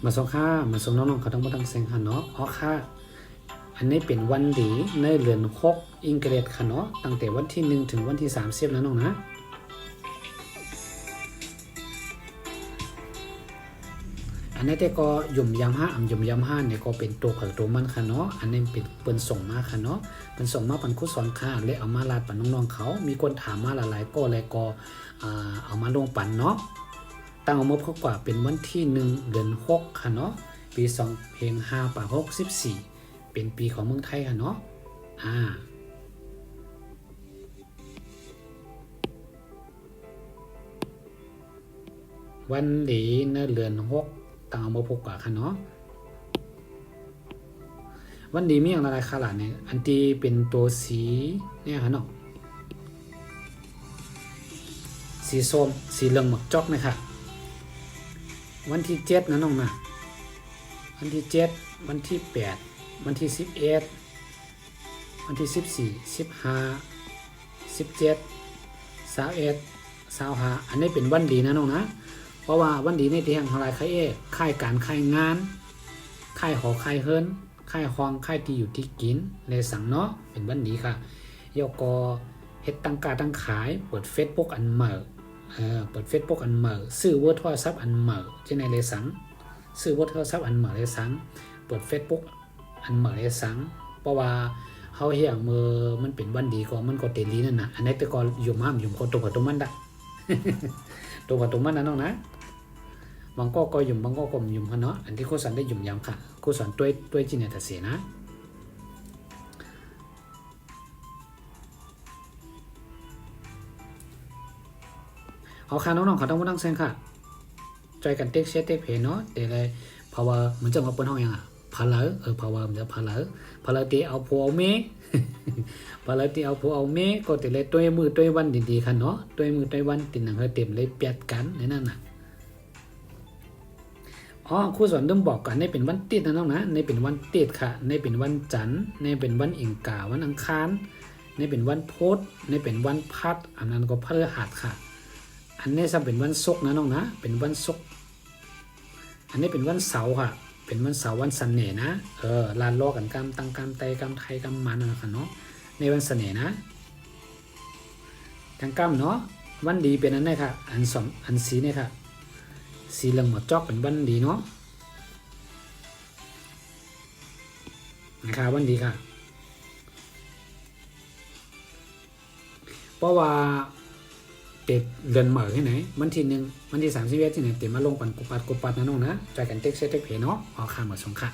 มาส่งค่ามาส่งน้องๆเขาต้องมาต้องเซ็งค่ะเนาะค่ะอันนี้เป็นวันดีในเดือน6อิงเกรดค่ะเนาะตั้งแต่วันที่1ถึงวันที่30นะน้องนะอันนี้แต่ก็ยุ่มยำห้ายุ่มยำห้าเนี่ยก็เป็นตัวเผิกตัวมันค่ะเนาะอันนี้เป็นเปิ้นส่งมาค่ะเนาะเปิ้นส่งมาปันคุสอนค่ะเลยเอามาลาดปันน้องๆเขามีคนถามมาหลายๆก็เลยก็เอามาลงปันเนาะตั้งเอามาพบกว่าเป็นวันที่1เดือน6ค่ะเนาะปี2เพลง5ป่า64เป็นปีของเมืองไทยค่ะเนาะวันดีในเดือน6ตั้งเอามาพบกว่าค่ะเนาะวันดีมีอย่างไรค่ะล่ะเนี่ยอันที่เป็นตัวสีเนี่ยค่ะเนาะสีส้มสีเหลืองหมกจอกนะคะวันที่7นะน้องนะวันที่7วันที่8วันที่11วันที่14 15 17 21 25อันนี้เป็นวันดีนะน้องนะเพราะว่าวันดีในที่แห่งหลายค่ายการค่ายงานค่ายหอค่ายเฮิรนค่ายห้องค่ายที่อยู่ที่กินในสังเนาะเป็นวันดีค่ะยกก็เฮ็ดตั้งการตั้งขายเปิด Facebook อันใหม่เปิด Facebook อันใหม่ซื้อเวอร์โทรศัพท์อันใหม่ที่ในเลยสังซื้อเวอร์โทรศัพท์อันใหม่เลยสังเปิด Facebook อันใหม่เลยสังเพราะว่าเฮาเฮียมือมันเป็นวันดีก็มันก็เตลีนั่นน่ะอันนี้แต่ก็อยู่ห้ามอยู่คนตัวกับตัวมันได้ ตัวกับตัวมันนะน้องนะบางก็ยุ่มบางก็ยุ่มค่ะเนาะอันที่ครูสอนได้ยุ่มยำค่ะครูสอนด้วยจีเนตเสียนะเอาค่ะน้องๆเขาต้องมาตั้งเส้นค่ะใจกันเต็กเชตเต็กเพเนาะแต่เลยเพราะว่ามันจะมาเป็นห้องยังอ่ะพาเลเพราะว่ามันจะพาเลตีเอาผัวเอาเมพาเลตีเอาผัวเอาเมก็แต่เลยตัวมือตัววันดีๆค่ะเนาะตัวมือตัววันติดหนังเขาเต็มเลยเปียดกันในนั่นน่ะครูสอนเริ่มบอกกันในเป็นวันติดนะน้องนะในเป็นวันติดค่ะในเป็นวันจันทร์ในเป็นวันอิงกาวันอังคารในเป็นวันพุธในเป็นวันพัดอันนั้นก็พฤหัสค่ะอันนี้จะเป็นวันศุกร์นะน้องนะเป็นวันศุกร์อันนี้เป็นวันเสาร์ค่ะเป็นวันเสาร์วันสันเน่นะลานโลกันกรรมตังกรรมไตกรรมไทยกรรมมันนะคะเนาะในวันสันเน่นะทั้งกรรมเนาะวันดีเป็นอันนี้ค่ะอันสองอันสีเนี่ยค่ะสีเหลืองหมดจอกเป็นวันดีเนาะนะคะวันดีค่ะเพราะว่าเต็ดเดือนเหม่อที่ไหนวันที่1วันที่31ที่ไหนเต็มมาลงปันกุปัดนะน้องนะใจกันเต็กเซตเต็กเพเนาะเอาข้ามมาสงค่ะ